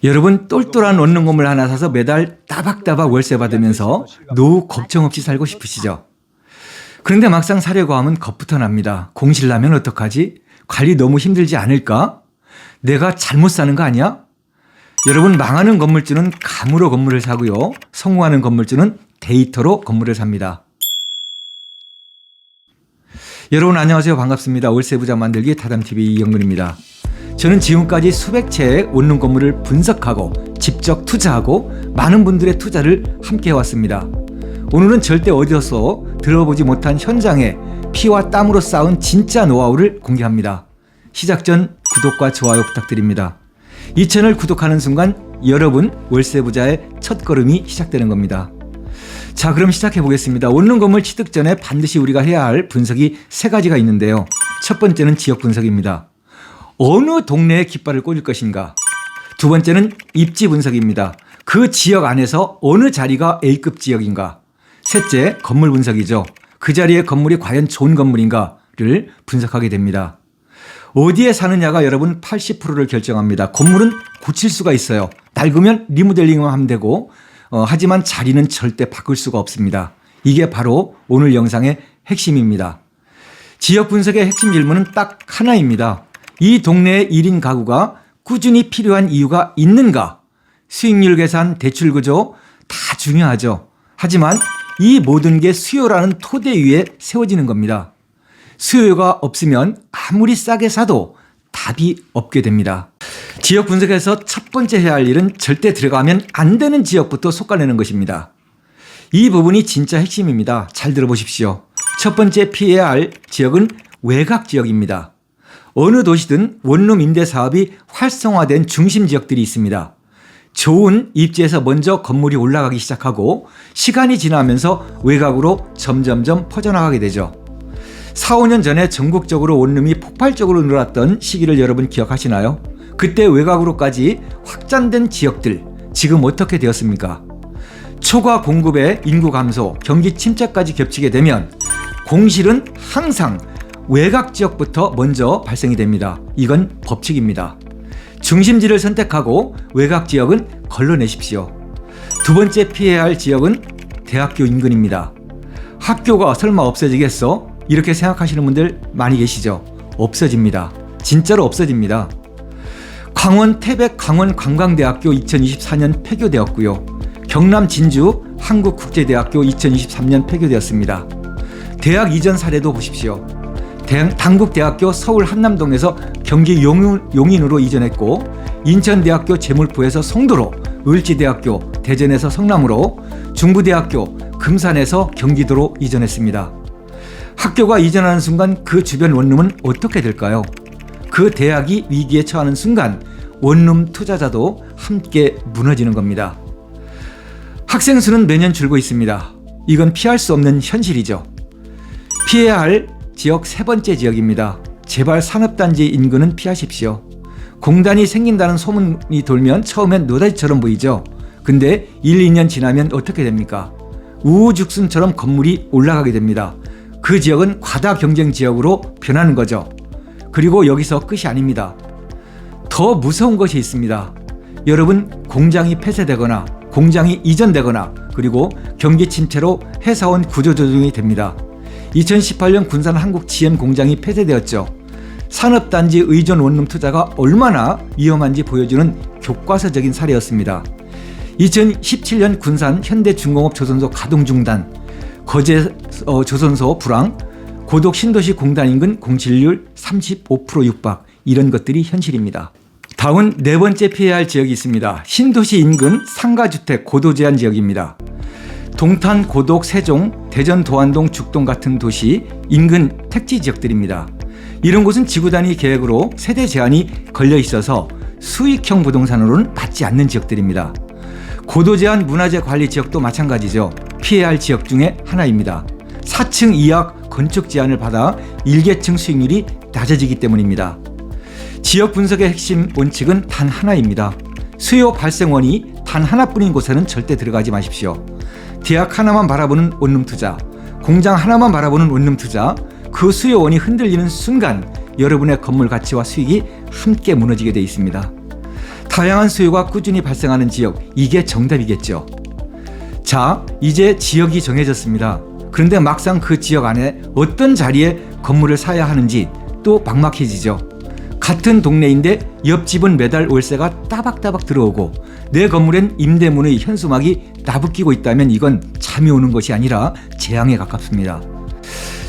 여러분 똘똘한 원룸 건물 하나 사서 매달 따박따박 월세 받으면서 노후 걱정 없이 살고 싶으시죠? 그런데 막상 사려고 하면 겁부터 납니다. 공실 나면 어떡하지? 관리 너무 힘들지 않을까? 내가 잘못 사는 거 아니야? 여러분 망하는 건물주는 감으로 건물을 사고요. 성공하는 건물주는 데이터로 건물을 삽니다. 여러분 안녕하세요. 반갑습니다. 월세부자 만들기 타담TV 이영근입니다. 저는 지금까지 수백 채의 원룸 건물을 분석하고 직접 투자하고 많은 분들의 투자를 함께 해왔습니다. 오늘은 절대 어디서 들어보지 못한 현장에 피와 땀으로 쌓은 진짜 노하우를 공개합니다. 시작 전 구독과 좋아요 부탁드립니다. 이 채널 구독하는 순간 여러분 월세부자의 첫걸음이 시작되는 겁니다. 자, 그럼 시작해 보겠습니다. 원룸 건물 취득 전에 반드시 우리가 해야 할 분석이 세 가지가 있는데요. 첫 번째는 지역 분석입니다. 어느 동네에 깃발을 꽂을 것인가. 두 번째는 입지 분석입니다. 그 지역 안에서 어느 자리가 A급 지역인가. 셋째, 건물 분석이죠. 그 자리의 건물이 과연 좋은 건물인가를 분석하게 됩니다. 어디에 사느냐가 여러분 80%를 결정합니다. 건물은 고칠 수가 있어요. 낡으면 리모델링만 하면 되고 하지만 자리는 절대 바꿀 수가 없습니다. 이게 바로 오늘 영상의 핵심입니다. 지역 분석의 핵심 질문은 딱 하나입니다. 이 동네의 1인 가구가 꾸준히 필요한 이유가 있는가? 수익률 계산, 대출 구조 다 중요하죠. 하지만 이 모든 게 수요라는 토대 위에 세워지는 겁니다. 수요가 없으면 아무리 싸게 사도 답이 없게 됩니다. 지역 분석에서 첫 번째 해야 할 일은 절대 들어가면 안 되는 지역부터 솎아내는 것입니다. 이 부분이 진짜 핵심입니다. 잘 들어보십시오. 첫 번째 피해야 할 지역은 외곽 지역입니다. 어느 도시든 원룸 임대 사업이 활성화된 중심 지역들이 있습니다. 좋은 입지에서 먼저 건물이 올라가기 시작하고 시간이 지나면서 외곽으로 점점점 퍼져나가게 되죠. 4, 5년 전에 전국적으로 원룸이 폭발적으로 늘어났던 시기를 여러분 기억하시나요? 그때 외곽으로까지 확장된 지역들 지금 어떻게 되었습니까? 초과 공급의 인구 감소, 경기 침체까지 겹치게 되면 공실은 항상 외곽 지역부터 먼저 발생이 됩니다. 이건 법칙입니다. 중심지를 선택하고 외곽 지역은 걸러내십시오. 두 번째 피해야 할 지역은 대학교 인근입니다. 학교가 설마 없어지겠어? 이렇게 생각하시는 분들 많이 계시죠? 없어집니다. 진짜로 없어집니다. 강원 태백 강원관광대학교 2024년 폐교되었고요. 경남 진주 한국국제대학교 2023년 폐교되었습니다. 대학 이전 사례도 보십시오. 당국대학교 서울 한남동에서 경기 용인으로 이전했고 인천대학교 제물포에서 송도로, 을지대학교 대전에서 성남으로, 중부대학교 금산에서 경기도로 이전했습니다. 학교가 이전하는 순간 그 주변 원룸은 어떻게 될까요? 그 대학이 위기에 처하는 순간 원룸 투자자도 함께 무너지는 겁니다. 학생 수는 매년 줄고 있습니다. 이건 피할 수 없는 현실이죠. 피해야 할 지역 세 번째 지역입니다. 제발 산업단지 인근은 피하십시오. 공단이 생긴다는 소문이 돌면 처음엔 노다지처럼 보이죠. 근데 1, 2년 지나면 어떻게 됩니까? 우후죽순처럼 건물이 올라가게 됩니다. 그 지역은 과다 경쟁 지역으로 변하는 거죠. 그리고 여기서 끝이 아닙니다. 더 무서운 것이 있습니다. 여러분 공장이 폐쇄되거나 공장이 이전되거나 그리고 경기 침체로 회사원 구조조정이 됩니다. 2018년 군산 한국 GM 공장이 폐쇄되었죠. 산업단지 의존 원룸 투자가 얼마나 위험한지 보여주는 교과서적인 사례였습니다. 2017년 군산 현대중공업 조선소 가동 중단, 거제 조선소 불황, 고독 신도시 공단 인근 공실률 35% 육박, 이런 것들이 현실입니다. 다음 네 번째 피해야 할 지역이 있습니다. 신도시 인근 상가주택 고도제한 지역입니다. 동탄, 고독, 세종, 대전, 도안동, 죽동 같은 도시 인근 택지 지역들입니다. 이런 곳은 지구 단위 계획으로 세대 제한이 걸려 있어서 수익형 부동산으로는 받지 않는 지역들입니다. 고도 제한 문화재 관리 지역도 마찬가지죠. 피해야 할 지역 중에 하나입니다. 4층 이하 건축 제한을 받아 일개층 수익률이 낮아지기 때문입니다. 지역 분석의 핵심 원칙은 단 하나입니다. 수요 발생원이 단 하나뿐인 곳에는 절대 들어가지 마십시오. 대학 하나만 바라보는 원룸 투자, 공장 하나만 바라보는 원룸 투자, 그 수요원이 흔들리는 순간 여러분의 건물 가치와 수익이 함께 무너지게 되어 있습니다. 다양한 수요가 꾸준히 발생하는 지역, 이게 정답이겠죠. 자, 이제 지역이 정해졌습니다. 그런데 막상 그 지역 안에 어떤 자리에 건물을 사야 하는지 또 막막해지죠. 같은 동네인데 옆집은 매달 월세가 따박따박 들어오고 내 건물엔 임대문의 현수막이 나부끼고 있다면 이건 잠이 오는 것이 아니라 재앙에 가깝습니다.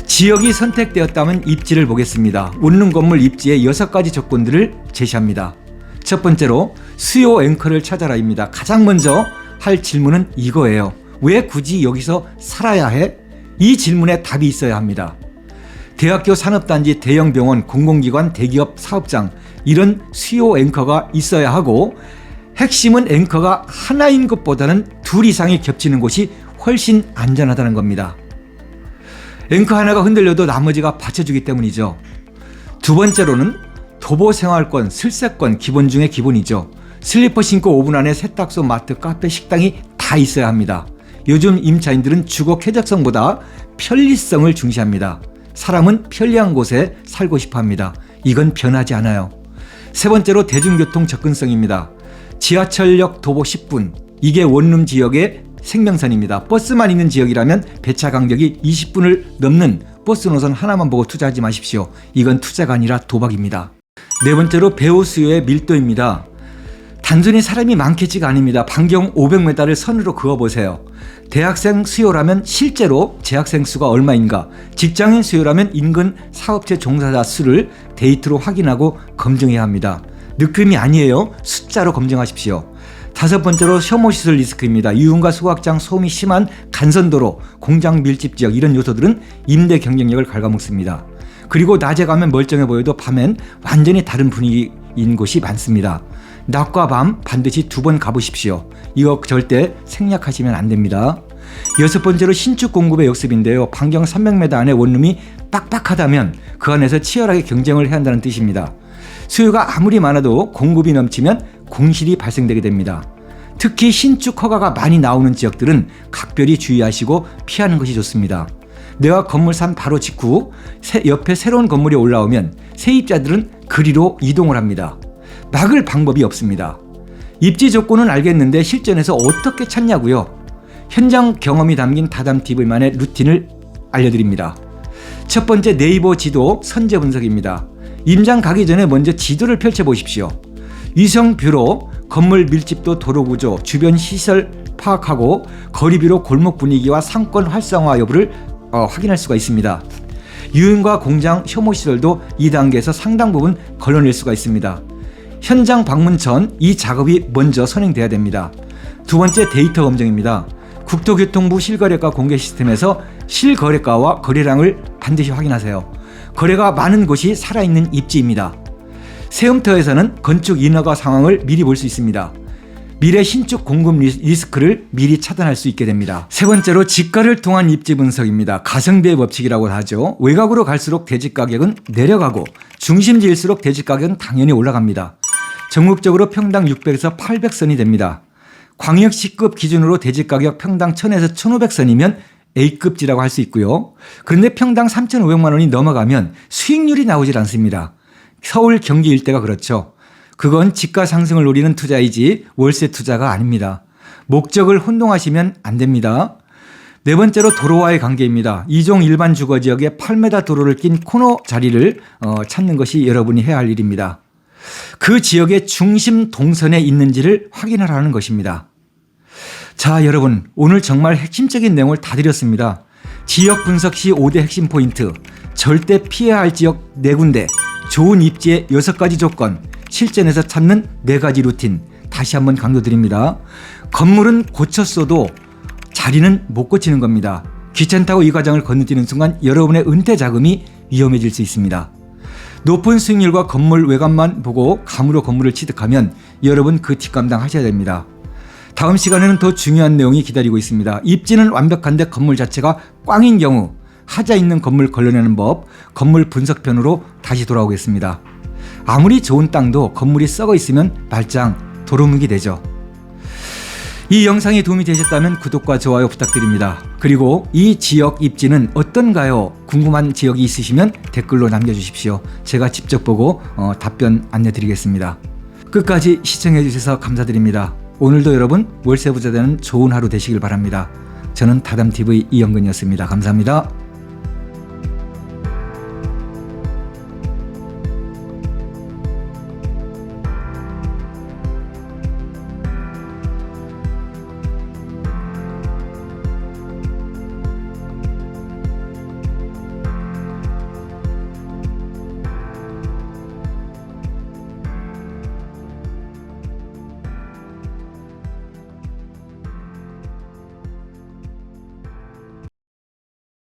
지역이 선택되었다면 입지를 보겠습니다. 웃는 건물 입지에 6가지 조건들을 제시합니다. 첫 번째로 수요 앵커를 찾아라입니다. 가장 먼저 할 질문은 이거예요. 왜 굳이 여기서 살아야 해? 이 질문에 답이 있어야 합니다. 대학교, 산업단지, 대형 병원, 공공기관, 대기업, 사업장, 이런 수요 앵커가 있어야 하고, 핵심은 앵커가 하나인 것보다는 둘 이상이 겹치는 곳이 훨씬 안전하다는 겁니다. 앵커 하나가 흔들려도 나머지가 받쳐주기 때문이죠. 두 번째로는 도보 생활권, 슬세권, 기본 중에 기본이죠. 슬리퍼 신고 5분 안에 세탁소, 마트, 카페, 식당이 다 있어야 합니다. 요즘 임차인들은 주거 쾌적성보다 편리성을 중시합니다. 사람은 편리한 곳에 살고 싶어 합니다. 이건 변하지 않아요. 세 번째로 대중교통 접근성입니다. 지하철역 도보 10분, 이게 원룸 지역의 생명선입니다. 버스만 있는 지역이라면 배차 간격이 20분을 넘는 버스 노선 하나만 보고 투자하지 마십시오. 이건 투자가 아니라 도박입니다. 네 번째로 배우 수요의 밀도입니다. 단순히 사람이 많겠지가 아닙니다. 반경 500m를 선으로 그어보세요. 대학생 수요라면 실제로 재학생 수가 얼마인가, 직장인 수요라면 인근 사업체 종사자 수를 데이터로 확인하고 검증해야 합니다. 느낌이 아니에요. 숫자로 검증하십시오. 다섯 번째로 혐오시설 리스크입니다. 이윤과 소각장, 소음이 심한 간선도로, 공장 밀집 지역, 이런 요소들은 임대 경쟁력을 갉아먹습니다. 그리고 낮에 가면 멀쩡해 보여도 밤엔 완전히 다른 분위기인 곳이 많습니다. 낮과 밤 반드시 2번 가보십시오. 이거 절대 생략하시면 안 됩니다. 여섯 번째로 신축 공급의 역습인데요. 반경 300m 안에 원룸이 빡빡하다면 그 안에서 치열하게 경쟁을 해야 한다는 뜻입니다. 수요가 아무리 많아도 공급이 넘치면 공실이 발생되게 됩니다. 특히 신축 허가가 많이 나오는 지역들은 각별히 주의하시고 피하는 것이 좋습니다. 내가 건물 산 바로 직후 옆에 새로운 건물이 올라오면 세입자들은 그리로 이동을 합니다. 막을 방법이 없습니다. 입지 조건은 알겠는데 실전에서 어떻게 찾냐고요? 현장 경험이 담긴 다담TV만의 루틴을 알려드립니다. 첫 번째, 네이버 지도 선제 분석입니다. 임장 가기 전에 먼저 지도를 펼쳐보십시오. 위성뷰로 건물 밀집도, 도로 구조, 주변 시설 파악하고 거리뷰로 골목 분위기와 상권 활성화 여부를 확인할 수가 있습니다. 유흥과 공장, 혐오시설도 2단계에서 상당 부분 걸러낼 수가 있습니다. 현장 방문 전 이 작업이 먼저 선행돼야 됩니다. 두 번째, 데이터 검증입니다. 국토교통부 실거래가 공개 시스템에서 실거래가와 거래량을 반드시 확인하세요. 거래가 많은 곳이 살아있는 입지입니다. 세움터에서는 건축 인허가 상황을 미리 볼 수 있습니다. 미래 신축 공급 리스크를 미리 차단할 수 있게 됩니다. 세 번째로 지가를 통한 입지 분석입니다. 가성비의 법칙이라고 하죠. 외곽으로 갈수록 대지 가격은 내려가고 중심지일수록 대지 가격은 당연히 올라갑니다. 전국적으로 평당 600에서 800선이 됩니다. 광역시급 기준으로 대지 가격 평당 1000에서 1500선이면 A급지라고 할 수 있고요. 그런데 평당 3,500만 원이 넘어가면 수익률이 나오질 않습니다. 서울, 경기 일대가 그렇죠. 그건 지가 상승을 노리는 투자이지 월세 투자가 아닙니다. 목적을 혼동하시면 안 됩니다. 네 번째로 도로와의 관계입니다. 2종 일반 주거지역에 8m 도로를 낀 코너 자리를 찾는 것이 여러분이 해야 할 일입니다. 그 지역의 중심 동선에 있는지를 확인하라는 것입니다. 자, 여러분, 오늘 정말 핵심적인 내용을 다 드렸습니다. 지역 분석 시 5대 핵심 포인트, 절대 피해야 할 지역 4군데, 좋은 입지의 6가지 조건, 실전에서 찾는 4가지 루틴, 다시 한번 강조드립니다. 건물은 고쳤어도 자리는 못 고치는 겁니다. 귀찮다고 이 과정을 건너뛰는 순간 여러분의 은퇴 자금이 위험해질 수 있습니다. 높은 수익률과 건물 외관만 보고 감으로 건물을 취득하면 여러분 그 뒷감당 하셔야 됩니다. 다음 시간에는 더 중요한 내용이 기다리고 있습니다. 입지는 완벽한데 건물 자체가 꽝인 경우 하자 있는 건물 걸러내는 법, 건물 분석편으로 다시 돌아오겠습니다. 아무리 좋은 땅도 건물이 썩어 있으면 말짱 도루묵이 되죠. 이 영상이 도움이 되셨다면 구독과 좋아요 부탁드립니다. 그리고 이 지역 입지는 어떤가요? 궁금한 지역이 있으시면 댓글로 남겨주십시오. 제가 직접 보고 답변 안내드리겠습니다. 끝까지 시청해 주셔서 감사드립니다. 오늘도 여러분 월세 부자 되는 좋은 하루 되시길 바랍니다. 저는 타담TV 이영근이었습니다. 감사합니다.